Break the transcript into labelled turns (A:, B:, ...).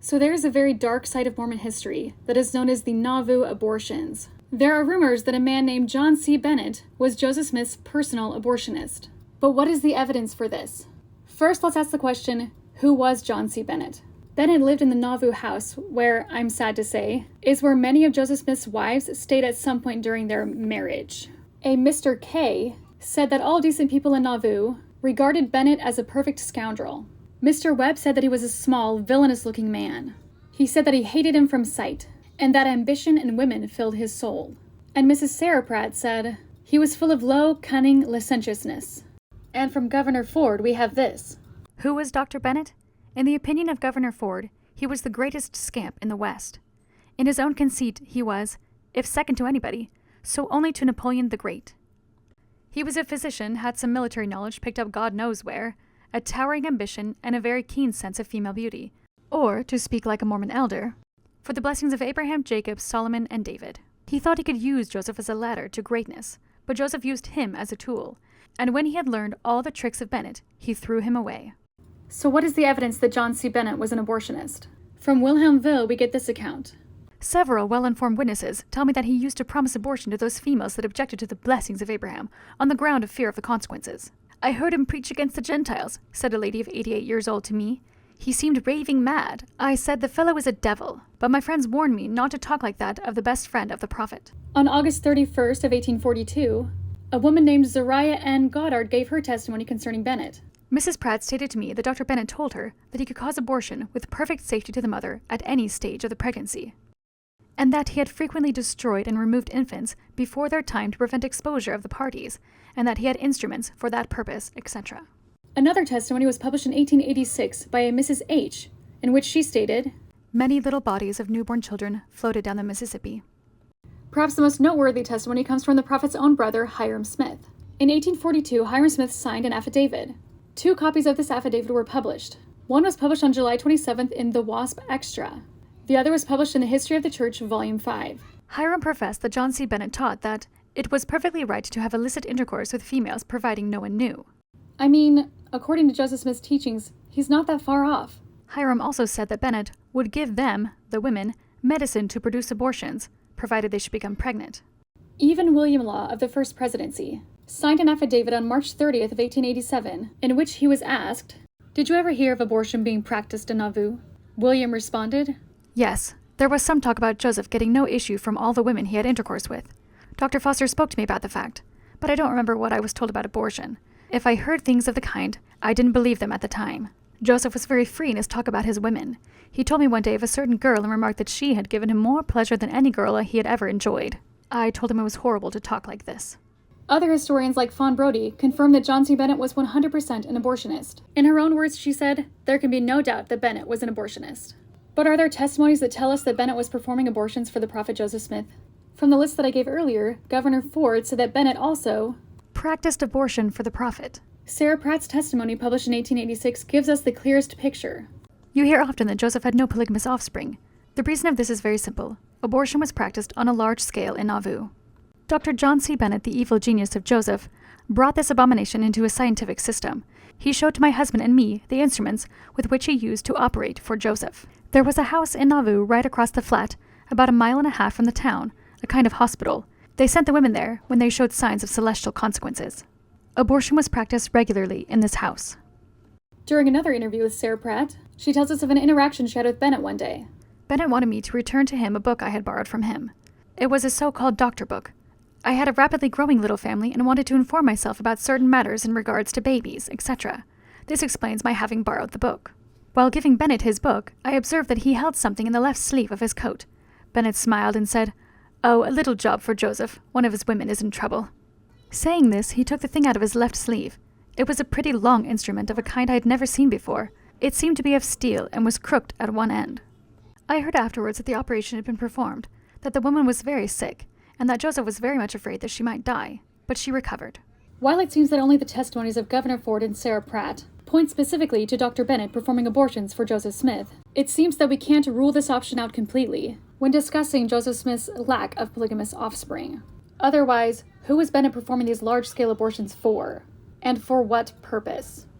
A: So there is a very dark side of Mormon history that is known as the Nauvoo Abortions. There are rumors that a man named John C. Bennett was Joseph Smith's personal abortionist. But what is the evidence for this? First, let's ask the question, who was John C. Bennett? Bennett lived in the Nauvoo house, where, I'm sad to say, is where many of Joseph Smith's wives stayed at some point during their marriage. A Mr. K said that all decent people in Nauvoo regarded Bennett as a perfect scoundrel. Mr. Webb said that he was a small, villainous-looking man. He said that he hated him from sight, and that ambition and women filled his soul. And Mrs. Sarah Pratt said, he was full of low, cunning licentiousness. And from Governor Ford, we have this.
B: Who was Dr. Bennett? In the opinion of Governor Ford, he was the greatest scamp in the West. In his own conceit, he was, if second to anybody, so only to Napoleon the Great. He was a physician, had some military knowledge picked up God knows where, a towering ambition, and a very keen sense of female beauty. Or, to speak like a Mormon elder, for the blessings of Abraham, Jacob, Solomon, and David. He thought he could use Joseph as a ladder to greatness, but Joseph used him as a tool, and when he had learned all the tricks of Bennett, he threw him away.
A: So what is the evidence that John C. Bennett was an abortionist? From Wilhelmville, we get this account.
B: Several well-informed witnesses tell me that he used to promise abortion to those females that objected to the blessings of Abraham on the ground of fear of the consequences. I heard him preach against the Gentiles, said a lady of 88 years old to me. He seemed raving mad. I said the fellow is a devil, but my friends warned me not to talk like that of the best friend of the prophet.
A: On August 31st of 1842, a woman named Zariah N. Goddard gave her testimony concerning Bennett.
B: Mrs. Pratt stated to me that Dr. Bennett told her that he could cause abortion with perfect safety to the mother at any stage of the pregnancy, and that he had frequently destroyed and removed infants before their time to prevent exposure of the parties, and that he had instruments for that purpose, etc.
A: Another testimony was published in 1886 by a Mrs. H., in which she stated,
B: many little bodies of newborn children floated down the Mississippi.
A: Perhaps the most noteworthy testimony comes from the prophet's own brother, Hiram Smith. In 1842, Hiram Smith signed an affidavit. 2 copies of this affidavit were published. One was published on July 27th in The Wasp Extra. The other was published in the History of the Church, Volume 5.
B: Hiram professed that John C. Bennett taught that it was perfectly right to have illicit intercourse with females providing no one knew.
A: I mean, according to Joseph Smith's teachings, he's not that far off.
B: Hiram also said that Bennett would give them, the women, medicine to produce abortions, provided they should become pregnant.
A: Even William Law of the First Presidency signed an affidavit on March 30th of 1887, in which he was asked, did you ever hear of abortion being practiced in Nauvoo? William responded,
B: yes, there was some talk about Joseph getting no issue from all the women he had intercourse with. Dr. Foster spoke to me about the fact, but I don't remember what I was told about abortion. If I heard things of the kind, I didn't believe them at the time. Joseph was very free in his talk about his women. He told me one day of a certain girl and remarked that she had given him more pleasure than any girl he had ever enjoyed. I told him it was horrible to talk like this.
A: Other historians like Fawn Brody confirm that John C. Bennett was 100% an abortionist. In her own words, she said, there can be no doubt that Bennett was an abortionist. But are there testimonies that tell us that Bennett was performing abortions for the prophet Joseph Smith? From the list that I gave earlier, Governor Ford said that Bennett also
B: practiced abortion for the prophet.
A: Sarah Pratt's testimony, published in 1886, gives us the clearest picture.
B: You hear often that Joseph had no polygamous offspring. The reason of this is very simple. Abortion was practiced on a large scale in Nauvoo. Dr. John C. Bennett, the evil genius of Joseph, brought this abomination into a scientific system. He showed to my husband and me the instruments with which he used to operate for Joseph. There was a house in Nauvoo right across the flat, about 1.5 miles from the town, a kind of hospital. They sent the women there when they showed signs of celestial consequences. Abortion was practiced regularly in this house.
A: During another interview with Sarah Pratt, she tells us of an interaction she had with Bennett one day.
B: Bennett wanted me to return to him a book I had borrowed from him. It was a so-called doctor book. I had a rapidly growing little family and wanted to inform myself about certain matters in regards to babies, etc. This explains my having borrowed the book. While giving Bennett his book, I observed that he held something in the left sleeve of his coat. Bennett smiled and said, oh, a little job for Joseph. One of his women is in trouble. Saying this, he took the thing out of his left sleeve. It was a pretty long instrument of a kind I had never seen before. It seemed to be of steel and was crooked at one end. I heard afterwards that the operation had been performed, that the woman was very sick, and that Joseph was very much afraid that she might die, but she recovered.
A: While it seems that only the testimonies of Governor Ford and Sarah Pratt point specifically to Dr. Bennett performing abortions for Joseph Smith, it seems that we can't rule this option out completely when discussing Joseph Smith's lack of polygamous offspring. Otherwise, who was Bennett performing these large-scale abortions for? And for what purpose?